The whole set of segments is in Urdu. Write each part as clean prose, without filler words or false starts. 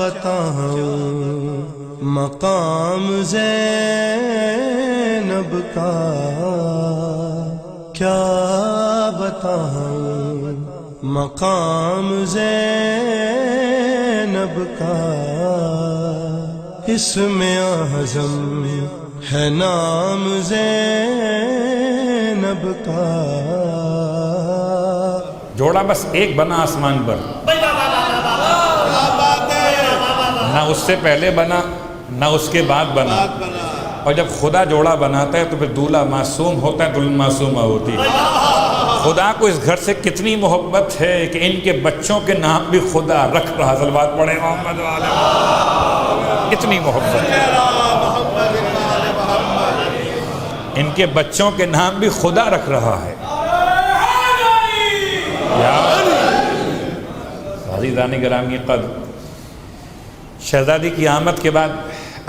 بتاؤں مقام زینب کا، کیا بتاؤں مقام زینب کا، اس میں اعظم ہے نام زینب کا۔ جوڑا بس ایک بنا آسمان پر، نہ اس سے پہلے بنا نہ اس کے بعد بنا، اور جب خدا جوڑا بناتا ہے تو پھر دولہا معصوم ہوتا ہے، دلہن معصومہ ہوتی ہے۔ خدا کو اس گھر سے کتنی محبت ہے کہ ان کے بچوں کے نام بھی خدا رکھ رہا۔ صلوات پڑھیں محمد والے، کتنی محبت ہے، ان کے بچوں کے نام بھی خدا رکھ رہا ہے۔ عزیزان گرامی قدر، شہزادی کی آمد کے بعد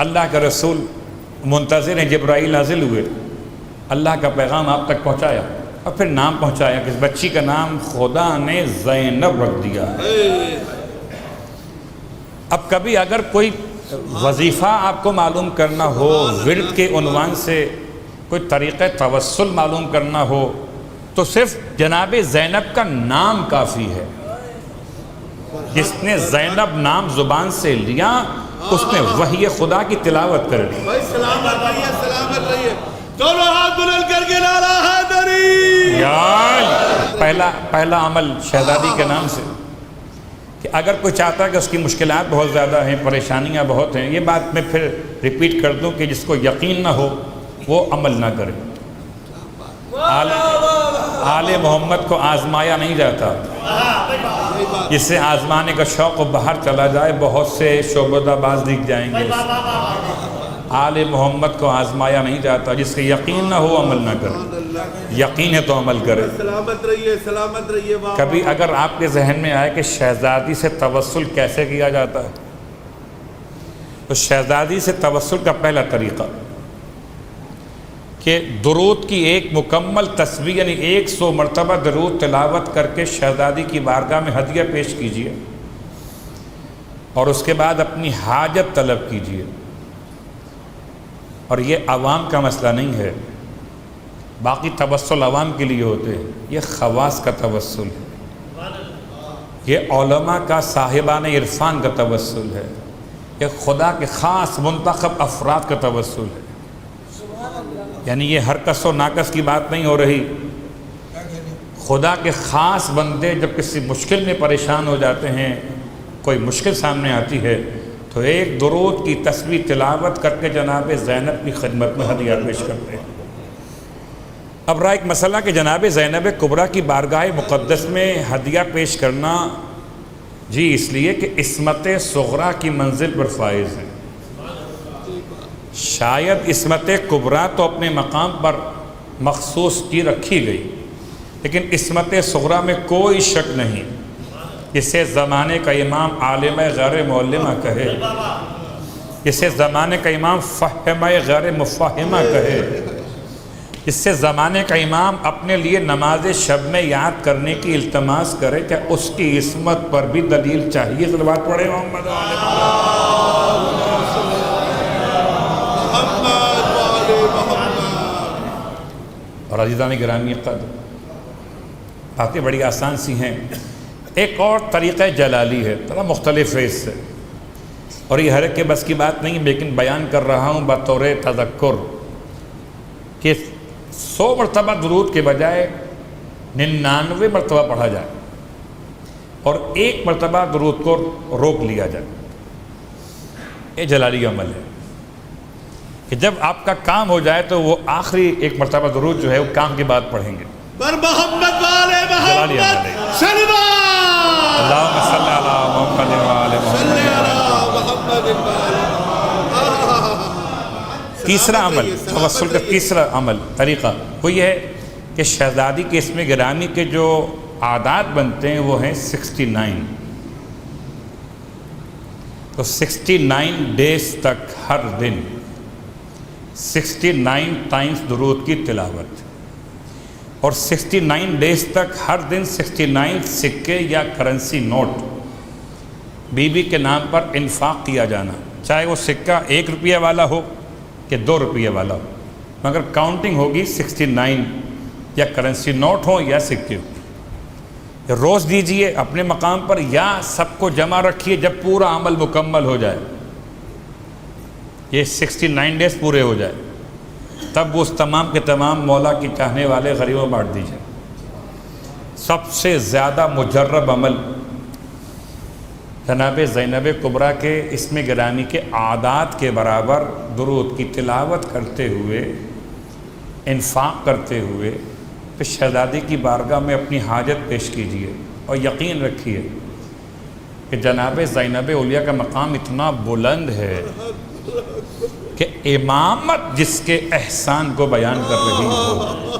اللہ کا رسول منتظر ہیں، جبرائیل نازل ہوئے، اللہ کا پیغام آپ تک پہنچایا اور پھر نام پہنچایا کہ اس بچی کا نام خدا نے زینب رکھ دیا۔ اب کبھی اگر کوئی وظیفہ آپ کو معلوم کرنا ہو، ورد کے عنوان سے کوئی طریقہ توسل معلوم کرنا ہو، تو صرف جناب زینب کا نام کافی ہے۔ جس نے زینب نام زبان سے لیا اس نے وحی خدا کی تلاوت کر لی۔ سلامت رہیے، سلامت رہیے، دونوں ہاتھ بلند کر کے نعرہ حیدری۔ پہلا عمل شہزادی کے نام سے کہ اگر کوئی چاہتا ہے کہ اس کی مشکلات بہت زیادہ ہیں، پریشانیاں بہت ہیں، یہ بات میں پھر ریپیٹ کر دوں کہ جس کو یقین نہ ہو وہ عمل نہ کرے۔ آل محمد کو آزمایا نہیں جاتا، جس سے آزمانے کا شوق و باہر چلا جائے بہت سے شعبدہ باز دکھ جائیں گے۔ آل محمد کو آزمایا نہیں جاتا، جس کے یقین نہ ہو عمل نہ کرے، یقین ہے تو عمل کرے۔ سلامت رہیے، سلامت رہیے۔ کبھی اگر آپ کے ذہن میں آئے کہ شہزادی سے توسل کیسے کیا جاتا ہے، تو شہزادی سے توسل کا پہلا طریقہ کہ درود کی ایک مکمل تسبیح یعنی 100 مرتبہ درود تلاوت کر کے شہزادی کی بارگاہ میں ہدیہ پیش کیجئے اور اس کے بعد اپنی حاجت طلب کیجئے۔ اور یہ عوام کا مسئلہ نہیں ہے، باقی توسل عوام کے لیے ہوتے ہیں، یہ خواص کا توسل ہے، یہ علماء کا صاحبان عرفان کا توسل ہے، یہ خدا کے خاص منتخب افراد کا توسل ہے۔ یعنی یہ ہر کس و ناکس کی بات نہیں ہو رہی، خدا کے خاص بندے جب کسی مشکل میں پریشان ہو جاتے ہیں، کوئی مشکل سامنے آتی ہے تو ایک درود کی تسبیح تلاوت کر کے جناب زینب کی خدمت میں ہدیہ پیش کرتے ہیں۔ اب رہا ایک مسئلہ کہ جناب زینب کبریٰ کی بارگاہ مقدس میں ہدیہ پیش کرنا، جی اس لیے کہ عصمت صغریٰ کی منزل پر فائز ہے۔ شاید عصمت کبریٰ تو اپنے مقام پر مخصوص کی رکھی گئی، لیکن عصمت صغریٰ میں کوئی شک نہیں، جسے زمانے کا امام عالم غیر معلمہ کہے، جسے زمانے کا امام فہمہ غیر مفہمہ کہے، جس سے زمانے کا امام اپنے لیے نماز شب میں یاد کرنے کی التماس کرے، کیا اس کی عصمت پر بھی دلیل چاہیے؟ صلوات پڑھیں محمد والے اور عزیزان گرامی قدر، باتیں بڑی آسان سی ہیں۔ ایک اور طریقہ جلالی ہے، تھوڑا مختلف ہے اس سے، اور یہ ہر ایک کے بس کی بات نہیں، لیکن بیان کر رہا ہوں بطور تذکر کہ 100 مرتبہ درود کے بجائے 99 مرتبہ پڑھا جائے اور 1 مرتبہ درود کو روک لیا جائے۔ یہ جلالی عمل ہے کہ جب آپ کا کام ہو جائے تو وہ آخری 1 مرتبہ درود جو ہے وہ کام کے بعد پڑھیں گے۔ پر محمد والے جلالی عمل ہے۔ اللہم صلی علی محمد وآل محمد۔ تیسرا عمل، توسل کا تیسرا عمل طریقہ وہ یہ ہے کہ شہزادی کے اسم گرامی کے جو عادات بنتے ہیں وہ ہیں 69۔ تو 69 ڈیز تک ہر دن 69 ٹائمز درود کی تلاوت، اور 69 ڈیز تک ہر دن 69 سکے یا کرنسی نوٹ بیوی کے نام پر انفاق کیا جانا، چاہے وہ سکہ 1 روپیہ والا ہو کہ 2 روپیہ والا ہو، مگر کاؤنٹنگ ہوگی 69، یا کرنسی نوٹ ہو یا سکے ہو۔ روز دیجئے اپنے مقام پر یا سب کو جمع رکھیے جب پورا عمل مکمل ہو جائے، یہ 69 ڈیز پورے ہو جائے، تب وہ اس تمام کے تمام مولا کی چاہنے والے غریبوں بانٹ دیجئے۔ سب سے زیادہ مجرب عمل جناب زینب کبریٰ کے اسم گرامی کے اعداد کے برابر درود کی تلاوت کرتے ہوئے، انفاق کرتے ہوئے پھر شہزادی کی بارگاہ میں اپنی حاجت پیش کیجیے، اور یقین رکھیے کہ جناب زینب اولیاء کا مقام اتنا بلند ہے کہ امامت جس کے احسان کو بیان کر رہی ہو